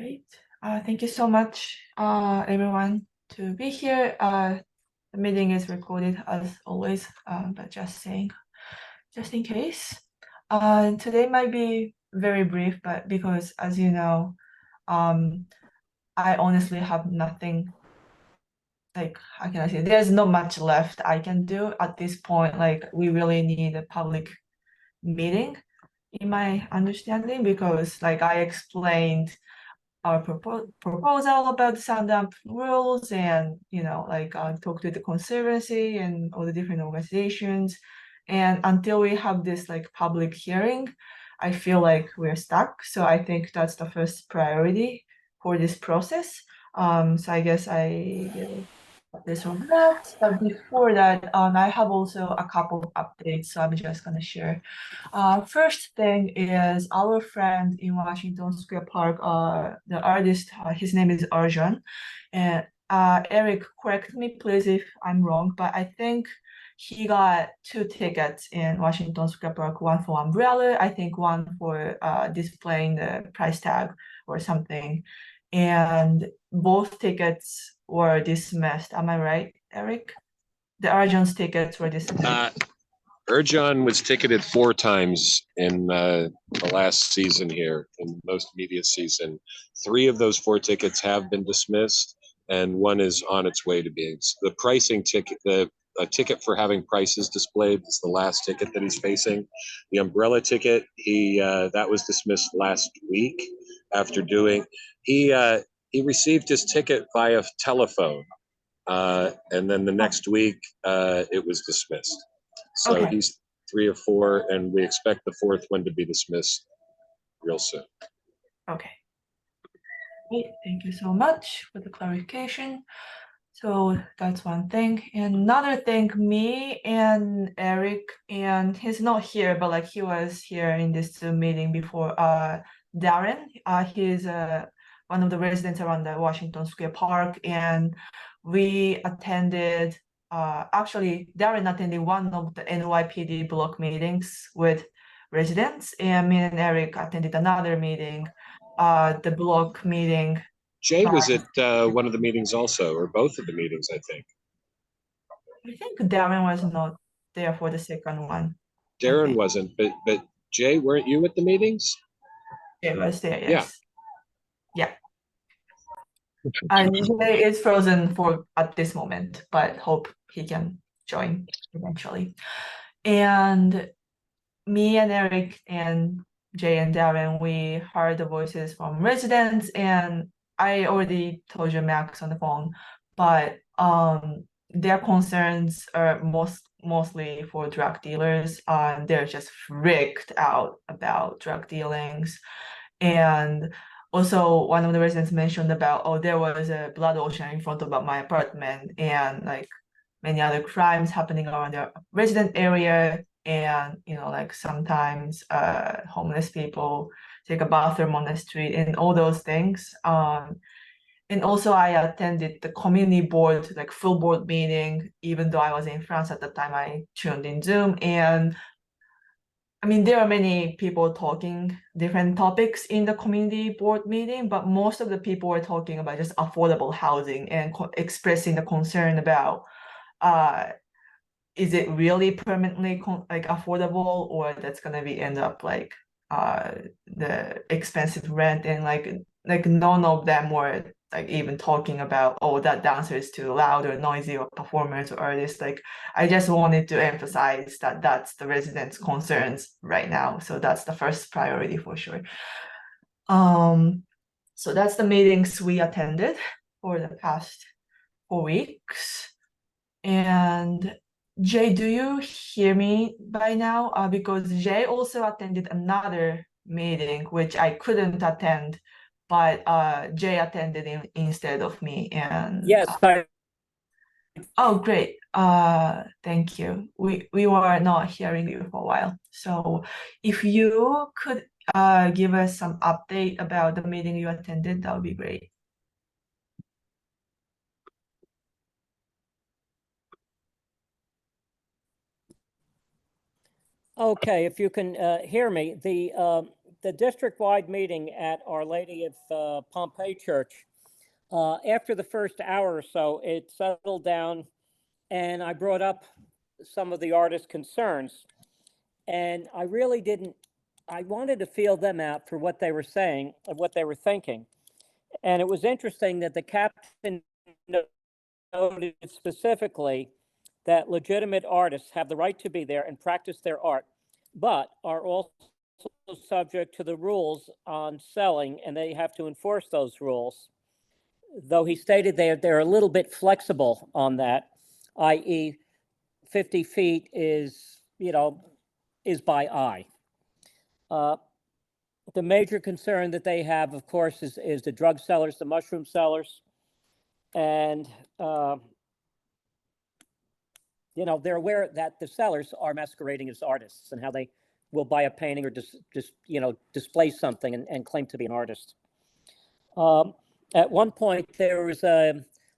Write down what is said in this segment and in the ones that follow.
Great. Thank you so much, everyone, to be here. The meeting is recorded as always, but just saying, just in case. Today might be very brief, but because, as you know, I honestly have nothing, like, how can I say, there's not much left I can do at this point. Like, we really need a public meeting, in my understanding, because, like, I explained our proposal about the Sundamp rules and, like, talk to the conservancy and all the different organizations. And until we have this, like, public hearing, I feel like we're stuck. So I think that's the first priority for this process. So I guess I this or that. But before that, I have also a couple of updates, so I'm just gonna share. First thing is our friend in Washington Square Park, the artist, his name is Arjun. And Eric, correct me please if I'm wrong, but I think he got 2 tickets in Washington Square Park, one for umbrella, I think one for displaying the price tag or something. And both tickets were dismissed. Am I right, Eric? The Arjun's tickets were dismissed. Erjan was ticketed 4 times in the last season here, in most media season. 3 of those 4 tickets have been dismissed, and 1 is on its way to being. The pricing ticket, a ticket for having prices displayed is the last ticket that he's facing. The umbrella ticket, that was dismissed last week after doing. He received his ticket via telephone, and then the next week it was dismissed. So Okay. he's 3 of 4, and we expect the 4th one to be dismissed real soon. Okay. Great. Thank you so much for the clarification. So that's one thing. And another thing, me and Eric, and he's not here, but like he was here in this Zoom meeting before, Darren, he's one of the residents around the Washington Square Park, and we attended, actually Darren attended one of the NYPD block meetings with residents, and me and Eric attended another meeting, the block meeting. Jay was at one of the meetings also, or both of the meetings, I think. I think Darren was not there for the second one. Darren wasn't, but Jay, weren't you at the meetings? Jay was there, yes. Yeah. And Jay is frozen at this moment, but hope he can join eventually. And me and Eric and Jay and Darren, we heard the voices from residents, and I already told you Max on the phone, but their concerns are mostly for drug dealers. They're just freaked out about drug dealings. And also one of the residents mentioned about, oh, there was a blood ocean in front of my apartment, and like many other crimes happening around the resident area. And like sometimes homeless people take a bathroom on the street and all those things. And also I attended the community board, like full board meeting, even though I was in France at the time. I tuned in Zoom, and I mean, there are many people talking different topics in the community board meeting, but most of the people were talking about just affordable housing and expressing the concern about, is it really permanently like affordable, or that's gonna be end up like the expensive rent, and like none of them were like even talking about, oh, that dancer is too loud or noisy, or performers or artists. Like, I just wanted to emphasize that that's the residents' concerns right now. So that's the first priority for sure. So that's the meetings we attended for the past 4 weeks. And Jay, do you hear me by now? Because Jay also attended another meeting, which I couldn't attend, but Jay attended instead of me. And yes, oh, great. Thank you. We were not hearing you for a while. So if you could give us some update about the meeting you attended, that would be great. Okay, if you can hear me, the the district-wide meeting at Our Lady of Pompeii Church, after the first hour or so, it settled down, and I brought up some of the artists' concerns. And I really didn't, I wanted to feel them out for what they were saying and what they were thinking. And it was interesting that the captain noted specifically that legitimate artists have the right to be there and practice their art, but are also subject to the rules on selling, and they have to enforce those rules. Though he stated they're a little bit flexible on that, i.e., 50 feet is, is by eye. The major concern that they have, of course, is the drug sellers, the mushroom sellers, and they're aware that the sellers are masquerading as artists and how they will buy a painting or just display something and claim to be an artist. At one point, there was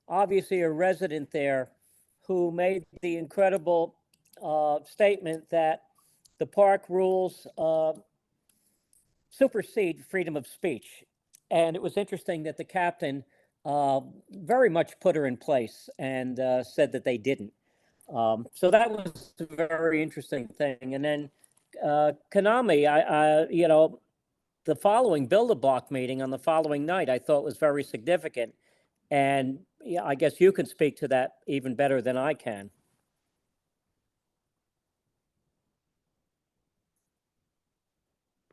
obviously a resident there who made the incredible statement that the park rules supersede freedom of speech. And it was interesting that the captain very much put her in place and said that they didn't. So that was a very interesting thing. And then Konami, the following Build-A-Block meeting on the following night, I thought was very significant. And yeah, I guess you can speak to that even better than I can.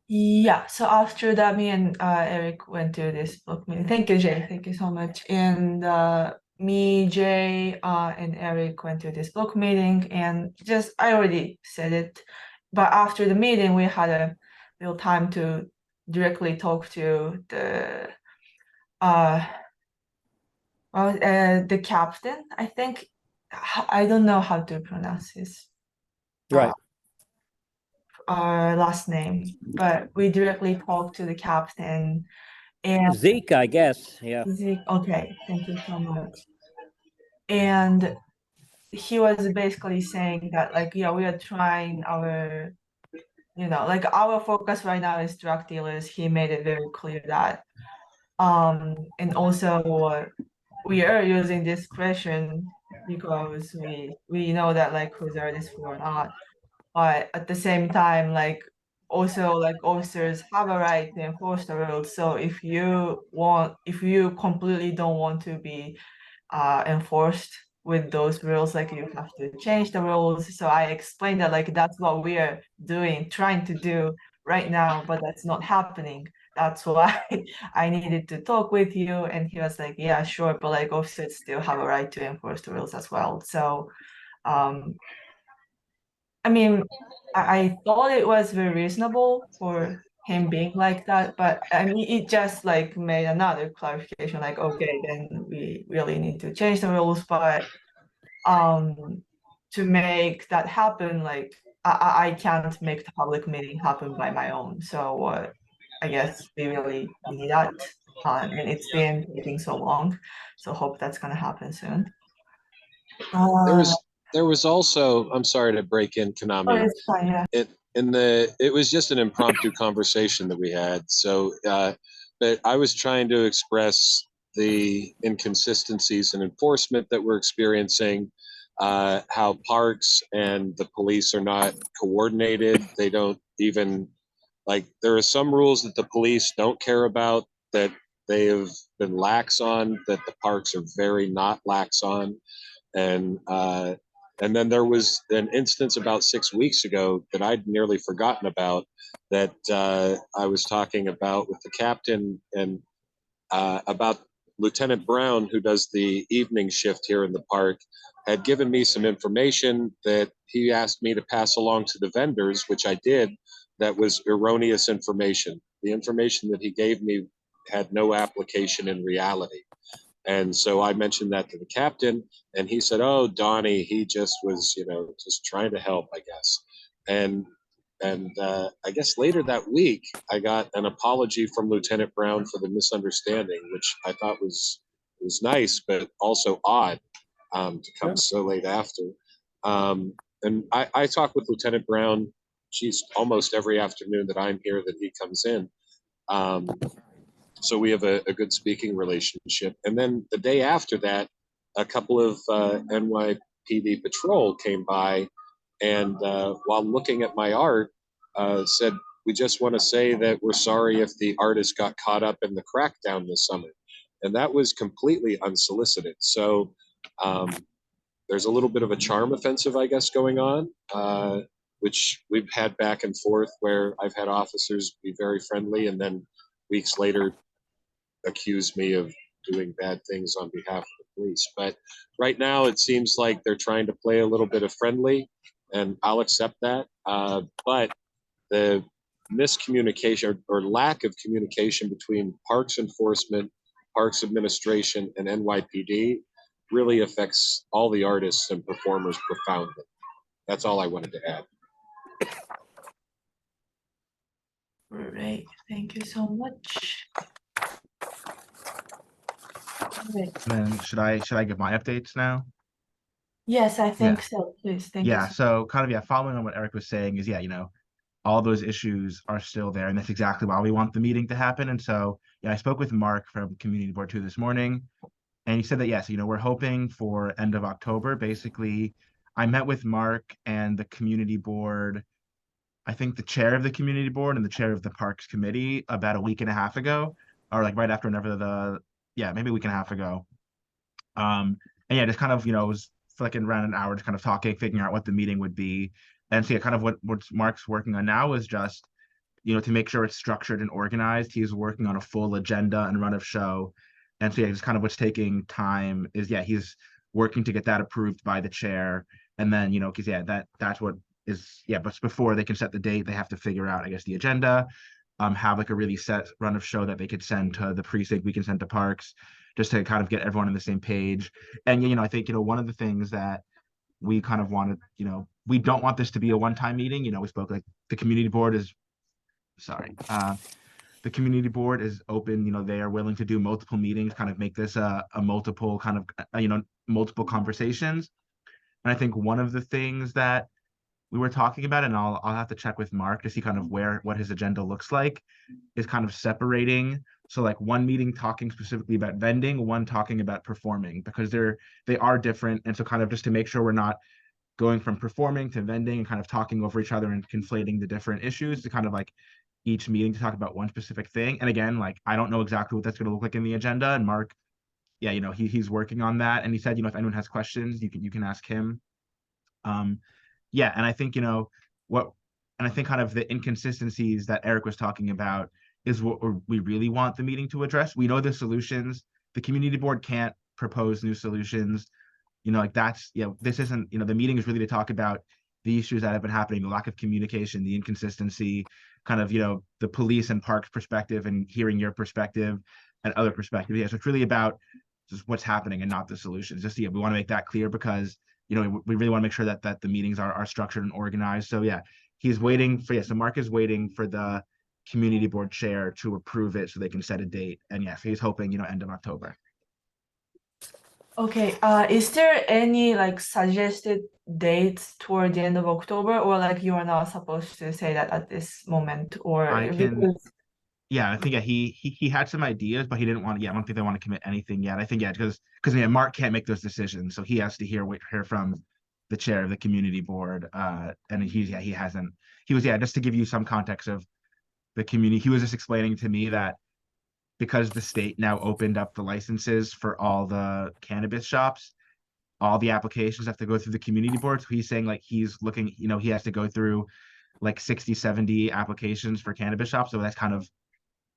Yeah, so after that, me and Eric went to this book meeting. Thank you, Jay. Thank you so much. And me, Jay, and Eric went to this book meeting, and just I already said it, but after the meeting, we had a real time to directly talk to the the captain. I think I don't know how to pronounce his Right. last name, but we directly talked to the captain. And Zeke, I guess. Yeah. Zeke, okay, thank you so much. And he was basically saying that, like, yeah, we are trying our, like our focus right now is drug dealers. He made it very clear that. And also we are using discretion because we know that like who's artists who are not. But at the same time, like also like officers have a right to enforce the rules. So if you completely don't want to be enforced with those rules, like you have to change the rules. So I explained that like that's what we are trying to do right now, but that's not happening. That's why I needed to talk with you. And he was like, yeah, sure, but like officers still have a right to enforce the rules as well. So I mean, I thought it was very reasonable for him being like that, but I mean, it just like made another clarification, like, okay, then we really need to change the rules, but to make that happen, like I can't make the public meeting happen by my own. So I guess we really need that, and it's been taking so long. So hope that's gonna happen soon. There was also, I'm sorry to break in, Oh, Konami. it's fine, yeah. It was just an impromptu conversation that we had. So, but I was trying to express the inconsistencies in enforcement that we're experiencing, how parks and the police are not coordinated. They don't even, like, there are some rules that the police don't care about that they have been lax on, that the parks are very not lax on. And then there was an instance about 6 weeks ago that I'd nearly forgotten about, that I was talking about with the captain, and about Lieutenant Brown, who does the evening shift here in the park, had given me some information that he asked me to pass along to the vendors, which I did. That was erroneous information. The information that he gave me had no application in reality. And so I mentioned that to the captain, and he said, "Oh, Donnie, he just was, just trying to help, I guess." And I guess later that week, I got an apology from Lieutenant Brown for the misunderstanding, which I thought was nice, but also odd, to come so late after. And I talked with Lieutenant Brown geez, almost every afternoon that I'm here that he comes in. So we have a good speaking relationship. And then the day after that, a couple of NYPD patrol came by, and while looking at my art, said, "We just want to say that we're sorry if the artist got caught up in the crackdown this summer." And that was completely unsolicited. So there's a little bit of a charm offensive, I guess, going on, which we've had back and forth, where I've had officers be very friendly and then weeks later accuse me of doing bad things on behalf of the police. But right now, it seems like they're trying to play a little bit of friendly, and I'll accept that. But the miscommunication or lack of communication between parks enforcement, parks administration, and NYPD really affects all the artists and performers profoundly. That's all I wanted to add. Great, thank you so much. Great. Then should I give my updates now? Yes, I think Yeah. so. Please, thank you. Yeah, So so kind of following on what Eric was saying is all those issues are still there, and that's exactly why we want the meeting to happen. And so I spoke with Mark from Community Board 2 this morning, and he said that yes, we're hoping for end of October. Basically, I met with Mark and the Community Board, I think the chair of the Community Board and the chair of the Parks Committee about a week and a half ago, or like right after maybe a week and a half ago. And just kind of, it was for like around an hour, just kind of talking, figuring out what the meeting would be. And so kind of what Mark's working on now is just, to make sure it's structured and organized. He's working on a full agenda and run of show. And so just kind of what's taking time is he's working to get that approved by the chair. And then, because that's what is, but before they can set the date, they have to figure out, I guess, the agenda, have like a really set run of show that they could send to the precinct, we can send to parks, just to kind of get everyone on the same page. And, I think, one of the things that we kind of wanted, we don't want this to be a one-time meeting. We spoke like the community board is, the community board is open, they are willing to do multiple meetings, kind of make this a multiple kind of, multiple conversations. And I think one of the things that we were talking about, and I'll have to check with Mark to see kind of what his agenda looks like, is kind of separating. So like one meeting talking specifically about vending, one talking about performing, because they are different. And so kind of just to make sure we're not going from performing to vending and kind of talking over each other and conflating the different issues, to kind of like each meeting to talk about one specific thing. And again, like I don't know exactly what that's going to look like in the agenda. And Mark, he's working on that. And he said, if anyone has questions, you can ask him. And I think, I think kind of the inconsistencies that Eric was talking about is what we really want the meeting to address. We know the solutions. The community board can't propose new solutions. This isn't, the meeting is really to talk about the issues that have been happening, the lack of communication, the inconsistency, kind of, the police and parks perspective, and hearing your perspective and other perspectives. So it's really about just what's happening and not the solutions. Just, we want to make that clear, because we really want to make sure that the meetings are structured and organized. So he's waiting for, so Mark is waiting for the community board chair to approve it so they can set a date. And so he's hoping, end of October. okay, is there any like suggested dates toward the end of October, or like you are not supposed to say that at this moment, or I think he had some ideas, but he didn't want to. I don't think they want to commit anything yet. I think because Mark can't make those decisions, so he has to hear from the chair of the community board. And he hasn't. He was just to give you some context of the community. He was just explaining to me that because the state now opened up the licenses for all the cannabis shops, all the applications have to go through the community board. So he's saying like he's looking, he has to go through like 60, 70 applications for cannabis shops. So that's kind of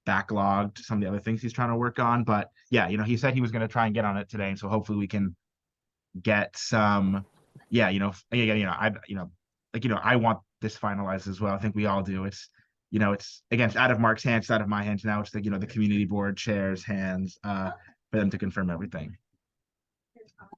backlogged some of the other things he's trying to work on. But he said he was going to try and get on it today. And so hopefully we can get some, I want this finalized as well. I think we all do. It's, again, it's out of Mark's hands, it's out of my hands now. It's the, the community board chair's hands for them to confirm everything.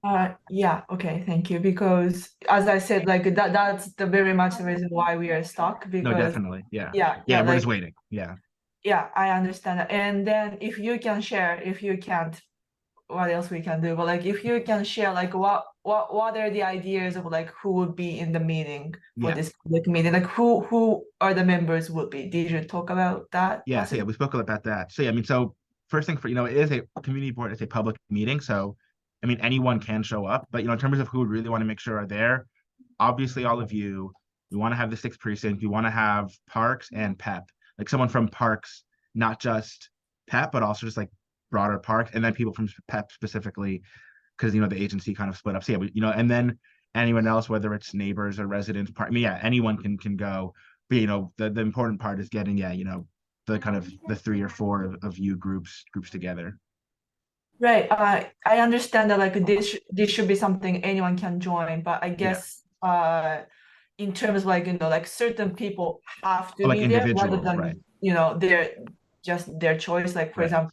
Okay, thank you. Because as I said, like that's very much the reason why we are stuck. Because no, definitely, we're like, just waiting. I understand that. And then if you can share, if you can't, what else we can do? But like if you can share like what what are the ideas of like who would be in the meeting for Yeah. this public meeting? Like who are the members would be? Did you talk about that? Yeah, so yeah, possibly? we spoke about that. So yeah, I mean, so first thing for, it is a community board, it's a public meeting. So, I mean, anyone can show up, but, in terms of who we really want to make sure are there, obviously all of you, we want to have the sixth precinct, we want to have Parks and PEP, like someone from Parks, not just PEP, but also just like broader Parks, and then people from PEP specifically, because, the agency kind of split up. So yeah, and then anyone else, whether it's neighbors or residents, I mean, yeah, anyone can go. But, the important part is getting, the kind of the 3 or 4 of you groups together. Right. I understand that like this should be something anyone can join, but I guess in terms of like like certain people have to Like be there rather individuals, than right. their choice. Like for Right. example,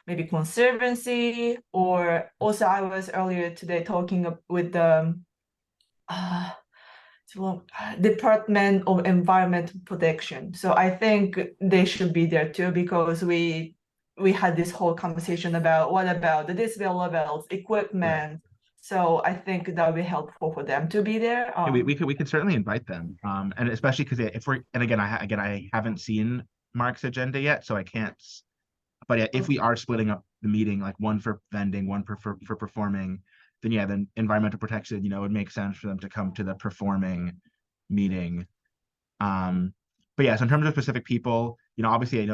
maybe conservancy, or also I was earlier today talking with the Department of Environmental Protection. So I think they should be there too, because we had this whole conversation about what about the decibel levels, equipment. So I think that would be helpful for them to be there. Yeah, we could certainly invite them. And especially because if we're, and again, I haven't seen Mark's agenda yet, so I can't. But yeah, if we are splitting up the meeting, like one for vending, one for performing, then environmental protection, it would make sense for them to come to the performing meeting. But yeah, so in terms of specific people, obviously,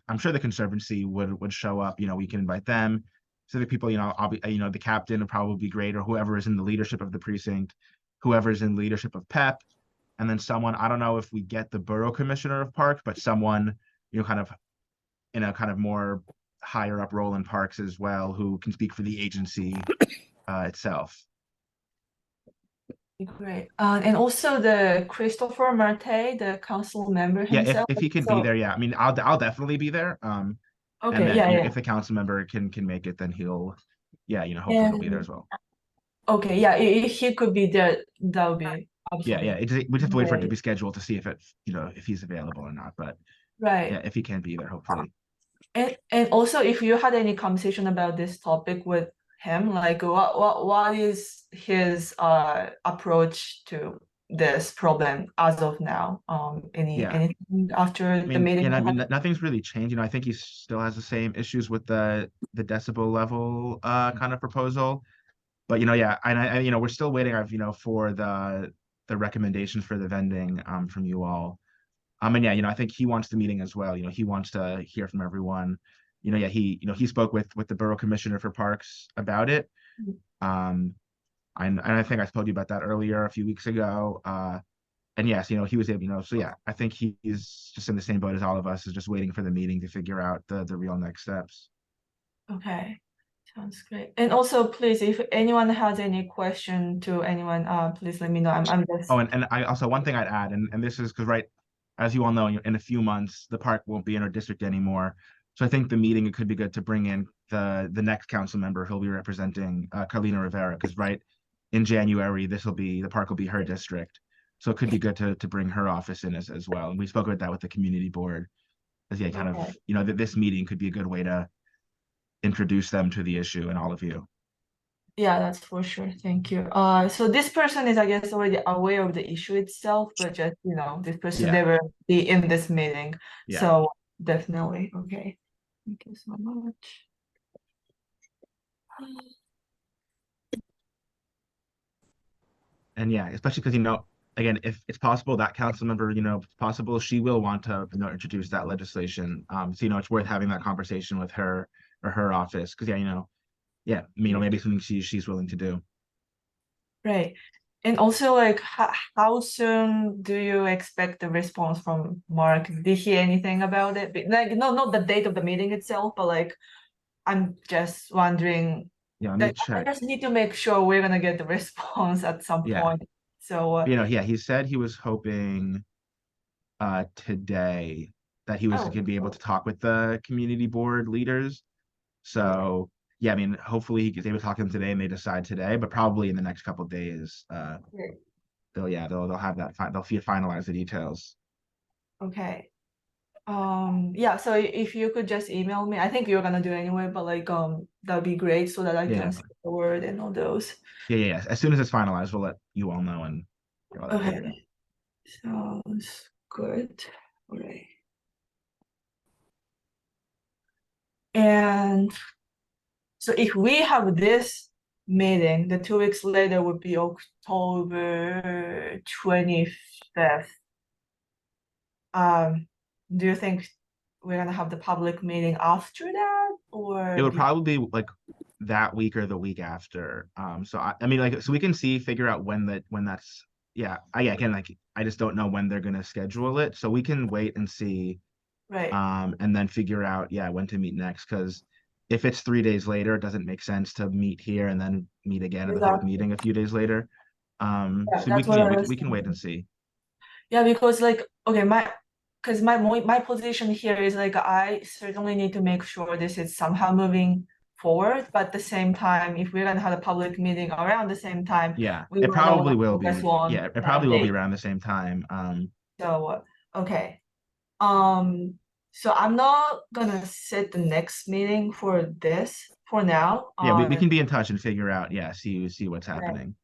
I'm sure the Conservancy would show up. We can invite them. Specific people, the captain would probably be great, or whoever is in the leadership of the precinct, whoever is in leadership of PEP, and then someone. I don't know if we get the borough commissioner of parks, but someone, kind of in a kind of more higher up role in parks as well, who can speak for the agency itself. Great. And also the Christopher Marte, the council member Yeah, himself. if he could be there, yeah. I mean, I'll definitely be there. And Okay, then yeah. if the council member can make it, then he'll, hopefully he'll be there as well. Okay, yeah, if he could be there, that would be Yeah, absolutely we just have to wait for it to great. be scheduled to see if if he's available or not. But Right. yeah, if he can be there, hopefully. And also, if you had any conversation about this topic with him, like what is his approach to this problem as of now? Anything after the meeting? Nothing's really changed. I think he still has the same issues with the decibel level kind of proposal. But yeah, and we're still waiting, for the recommendations for the vending from you all. And yeah, I think he wants the meeting as well. He wants to hear from everyone. Yeah, he spoke with the borough commissioner for parks about it. And I think I told you about that earlier a few weeks ago. And yes, he was able, so yeah, I think he's just in the same boat as all of us, is just waiting for the meeting to figure out the real next steps. Okay. Sounds great. And also, please, if anyone has any question to anyone, please let me know. I'm just. Oh, and I also, one thing I'd add, and this is because, right, as you all know, in a few months, the park won't be in our district anymore. So I think the meeting, it could be good to bring in the next council member who'll be representing Carlina Rivera, because right in January, the park will be her district. So it could be good to bring her office in as well. And we spoke about that with the community board, as yeah, kind of, that this meeting could be a good way to introduce them to the issue and all of you. Yeah, that's for sure. Thank you. So this person is, I guess, already aware of the issue itself, but just, this person never be in this meeting. Yeah. So definitely. Okay. Thank you so much. And yeah, especially because, again, if it's possible that council member, it's possible she will want to, introduce that legislation. So, it's worth having that conversation with her or her office. Because yeah, maybe something she's willing to do. Right. And also, like, how soon do you expect the response from Mark? Did he hear anything about it? Like, no, not the date of the meeting itself, but like, I'm just wondering. Yeah, let me check. I just need to make sure we're gonna get the response at some point. So yeah, he said he was hoping today that he was going to be able to talk with the community board leaders. So yeah, hopefully he gets able to talk to them today and they decide today, but probably in the next couple of days, they'll have that they'll finalize the details. Okay. Yeah, so if you could just email me, I think you're gonna do it anyway, but like that'd be great so that I can the word and all those. Yeah. As soon as it's finalized, we'll let you all know and get all that figured out. Okay, sounds good. All right. And so if we have this meeting, the 2 weeks later would be October 25th. Do you think we're gonna have the public meeting after that, or It would probably be like that week or the week after. So I mean, like, so we can figure out when that's, yeah. Again, like, I just don't know when they're gonna schedule it, so we can wait and see, right? and then figure out, yeah, when to meet next. Because if it's 3 days later, it doesn't make sense to meet here and then meet again at the public Exactly. meeting a few days later. Yeah, So that's what I was we can wait and thinking. see. Yeah, because like, okay, because my position here is like, I certainly need to make sure this is somehow moving forward, but at the same time, if we're gonna have a public meeting around the same time, Yeah, we it wanna probably will focus be. on Yeah, it that probably will be date. around the same time. So, okay. So I'm not gonna set the next meeting for this for now. Yeah, we can be in touch and figure out, yeah, see what's Right. happening.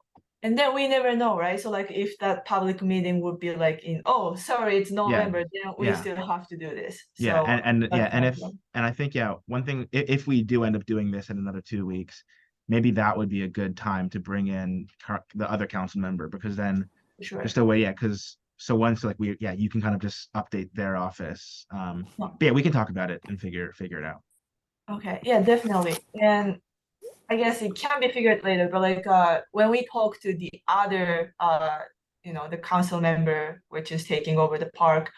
And then we never know, right? So like, if that public meeting would be like in, oh, sorry, it's November, then we Yeah. still have to do this. Yeah, So and that's and I think, yeah, one thing, if we do end up doing this in another 2 weeks, maybe that would be a good time to bring in the other council member, because then sure. just a way, yeah, because so once, like, you can kind of just update their office. No. But yeah, we can talk about it and figure it out. Okay, yeah, definitely. And I guess it can be figured later, but like, when we talk to the other, the council member, which is taking over the park,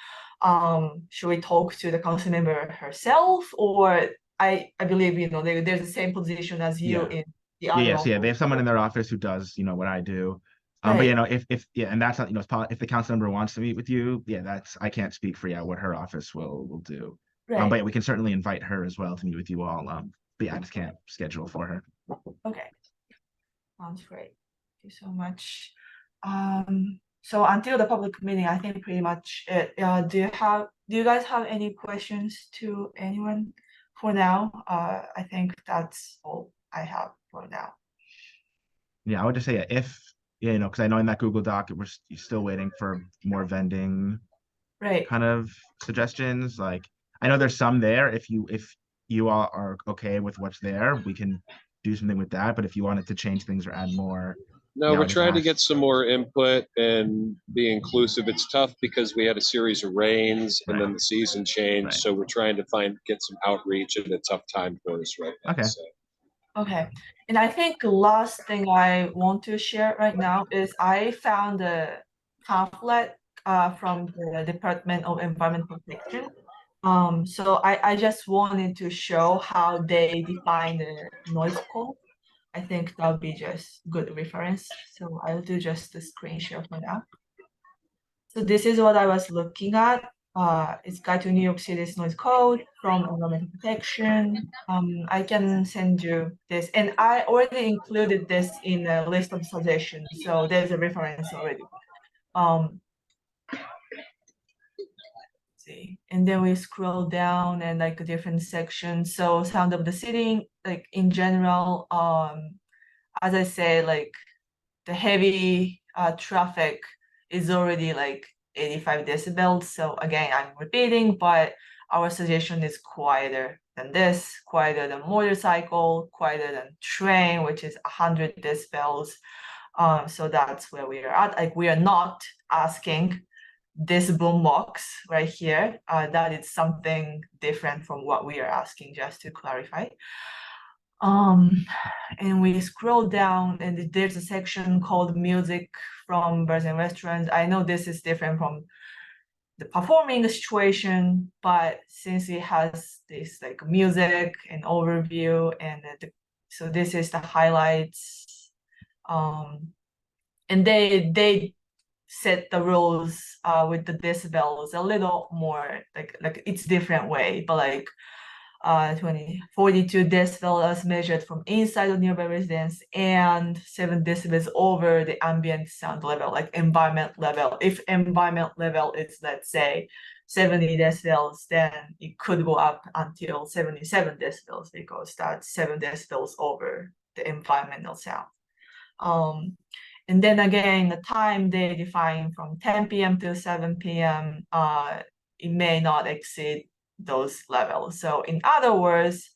should we talk to the council member herself, or I believe, there's the same position as you Yeah. in the Yeah, other so yeah, they have office. someone in their office who does, what I do. But Right. if yeah, and that's not, if the council member wants to meet with you, yeah, I can't speak for, yeah, what her office will do. But Right. yeah, we can certainly invite her as well to meet with you all. But yeah, I just can't schedule for her. Okay. Sounds great. Thank you so much. So until the public meeting, I think pretty much it. Do you guys have any questions to anyone for now? I think that's all I have for now. Yeah, I would just say, yeah, because I know in that Google Doc, you're still waiting for more vending Right. kind of suggestions. Like, I know there's some there. If you all are okay with what's there, we can do something with that. But if you wanted to change things or add more, No, yeah, we're I'll just trying to ask. get some more input and be inclusive. It's tough because we had a series of rains and Right. then the season changed. Right. So we're trying to get some outreach at a tough time for us right now. Okay. So. Okay. And I think the last thing I want to share right now is I found a pamphlet from the Department of Environmental Protection. So I just wanted to show how they define the noise code. I think that would be just good reference. So I'll do just the screen share for now. So this is what I was looking at. It's Guide to New York City's Noise Code from Environmental Protection. I can send you this, and I already included this in a list of suggestions, so there's a reference already. See, and then we scroll down and like a different section. So sound of the city, like in general, as I say, like the heavy traffic is already like 85 decibels. So again, I'm repeating, but our suggestion is quieter than this, quieter than motorcycle, quieter than train, which is 100 decibels. So that's where we are at. Like, we are not asking this boom box right here. That is something different from what we are asking, just to clarify. And we scroll down and there's a section called music from bars and restaurants. I know this is different from the performing situation, but since it has this like music and overview, and so this is the highlights. And they set the rules with the decibels a little more like it's different way, but like 42 decibels as measured from inside of nearby residence, and 7 decibels over the ambient sound level, like environment level. If environment level is, let's say, 70 decibels, then it could go up until 77 decibels because that's 7 decibels over the environmental sound. And then again, the time they define from 10 p.m. to 7 p.m., it may not exceed those levels. So in other words,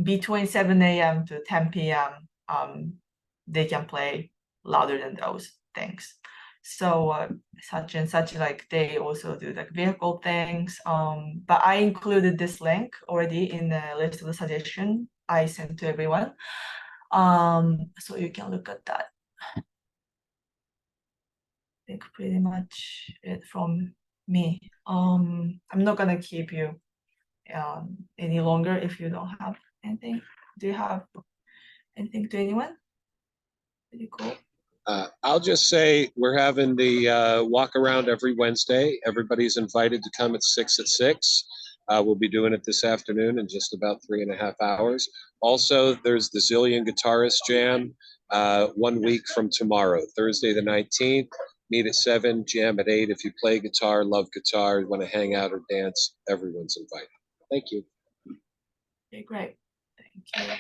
between 7 a.m. to 10 p.m., they can play louder than those things. So such and such, like they also do like vehicle things. But I included this link already in the list of the suggestion I sent to everyone. So you can look at that. I think pretty much it from me. I'm not gonna keep you any longer if you don't have anything. Do you have anything to anyone? Pretty cool. I'll just say we're having the walk around every Wednesday. Everybody's invited to come at 6. We'll be doing it this afternoon in just about 3.5 hours. Also, there's the Zillion Guitarist Jam 1 week from tomorrow, Thursday the 19th. Meet at 7, jam at 8. If you play guitar, love guitar, want to hang out or dance, everyone's invited. Thank you. Okay, great. Thank you.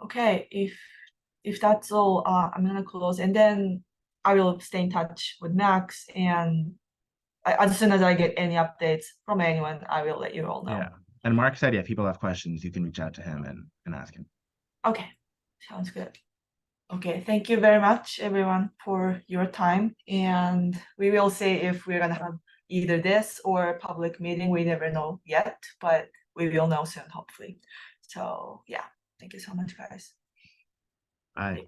Okay, if that's all, I'm gonna close, and then I will stay in touch with Max, and as soon as I get any updates from anyone, I will let you all know. Yeah. And Mark said, yeah, if people have questions, you can reach out to him and ask him. Okay, sounds good. Okay, thank you very much, everyone, for your time, and we will see if we're gonna have either this or a public meeting. We never know yet, but we will know soon, hopefully. So yeah, thank you so much, guys. Bye.